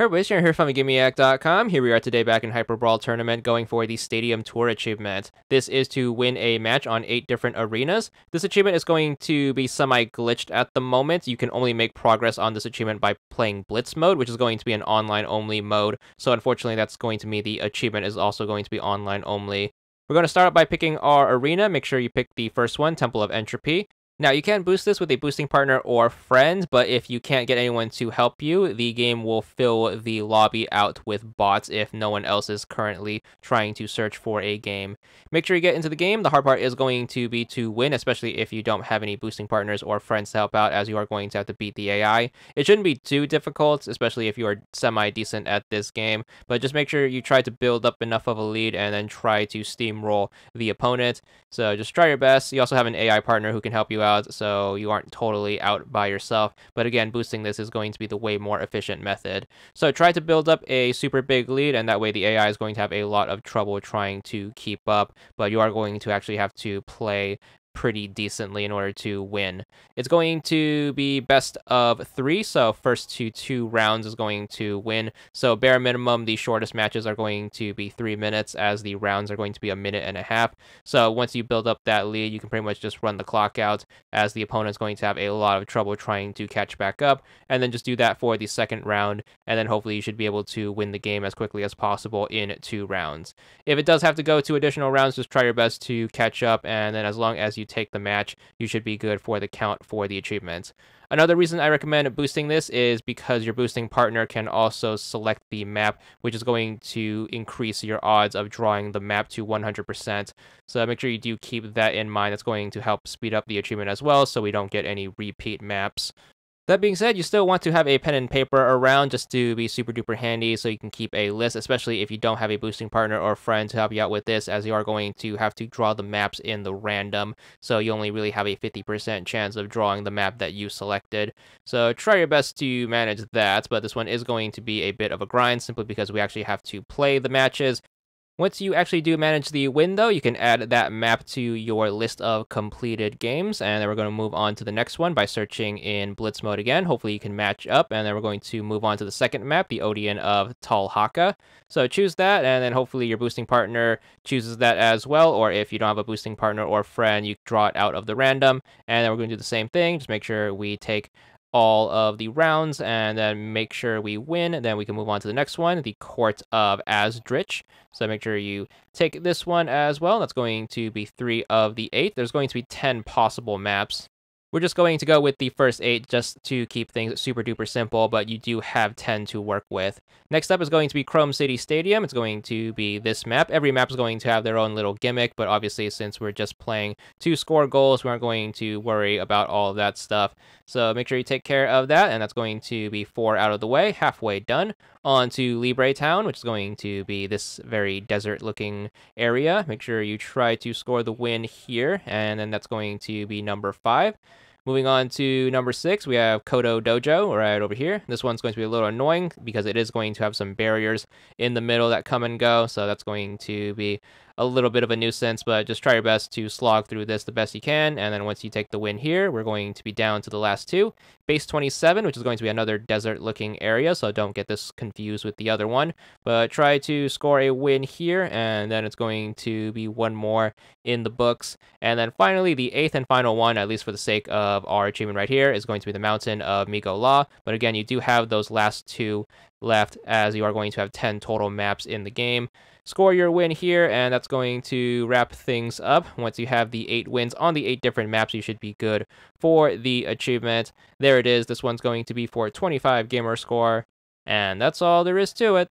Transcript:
Everybody, Sharon here from VidGamiac.com. Here we are today back in HyperBrawl tournament going for the Stadium Tour achievement. This is to win a match on 8 different arenas. This achievement is going to be semi-glitched at the moment. You can only make progress on this achievement by playing Blitz mode, which is going to be an online-only mode. So unfortunately, that's going to mean the achievement is also going to be online-only. We're going to start by picking our arena. Make sure you pick the first one, Temple of Entropy. Now, you can boost this with a boosting partner or friend, but if you can't get anyone to help you, the game will fill the lobby out with bots if no one else is currently trying to search for a game. Make sure you get into the game. The hard part is going to be to win, especially if you don't have any boosting partners or friends to help out, as you are going to have to beat the AI. It shouldn't be too difficult, especially if you are semi-decent at this game, but just make sure you try to build up enough of a lead and then try to steamroll the opponent. So just try your best. You also have an AI partner who can help you out, so you aren't totally out by yourself. But again, boosting this is going to be the way more efficient method. So try to build up a super big lead, and that way the AI is going to have a lot of trouble trying to keep up, but you are going to actually have to play pretty decently in order to win. It's going to be best of 3, so first to 2 rounds is going to win. So bare minimum, the shortest matches are going to be 3 minutes, as the rounds are going to be 1.5 minutes. So once you build up that lead, you can pretty much just run the clock out, as the opponent's going to have a lot of trouble trying to catch back up, and then just do that for the second round, and then hopefully you should be able to win the game as quickly as possible in 2 rounds. If it does have to go to additional rounds, just try your best to catch up, and then as long as you take the match, you should be good for the count for the achievement. Another reason I recommend boosting this is because your boosting partner can also select the map, which is going to increase your odds of drawing the map to 100%. So make sure you do keep that in mind. That's going to help speed up the achievement as well, so we don't get any repeat maps. That being said, you still want to have a pen and paper around just to be super duper handy, so you can keep a list, especially if you don't have a boosting partner or friend to help you out with this, as you are going to have to draw the maps in the random, so you only really have a 50% chance of drawing the map that you selected. So try your best to manage that, but this one is going to be a bit of a grind, simply because we actually have to play the matches. Once you actually do manage the win, though, you can add that map to your list of completed games, and then we're going to move on to the next one by searching in Blitz mode again. Hopefully you can match up, and then we're going to move on to the second map, the Odeon of Talhaka. So choose that, and then hopefully your boosting partner chooses that as well, or if you don't have a boosting partner or friend, you draw it out of the random, and then we're going to do the same thing. Just make sure we take all of the rounds and then make sure we win. Then we can move on to the next one, the Court of Asdrich. So make sure you take this one as well. That's going to be 3 of the 8. There's going to be 10 possible maps. We're just going to go with the first 8 just to keep things super duper simple, but you do have 10 to work with. Next up is going to be Chrome City Stadium. It's going to be this map. Every map is going to have their own little gimmick, but obviously since we're just playing to score goals, we aren't going to worry about all of that stuff. So make sure you take care of that, and that's going to be 4 out of the way, halfway done. On to Libre Town, which is going to be this very desert-looking area. Make sure you try to score the win here, and then that's going to be number 5. Moving on to number 6, we have Koto Dojo right over here. This one's going to be a little annoying because it is going to have some barriers in the middle that come and go, so that's going to be a little bit of a nuisance, but just try your best to slog through this the best you can, and then once you take the win here, we're going to be down to the last 2. Base 27, which is going to be another desert-looking area, so don't get this confused with the other one, but try to score a win here, and then it's going to be 1 more in the books. And then finally, the 8th and final one, at least for the sake of our achievement right here, is going to be the Mountain of Migo Law, but again, you do have those last 2 left, as you are going to have 10 total maps in the game. Score your win here, and that's going to wrap things up. Once you have the 8 wins on the 8 different maps, you should be good for the achievement. There it is. This one's going to be for 25 gamer score, and that's all there is to it.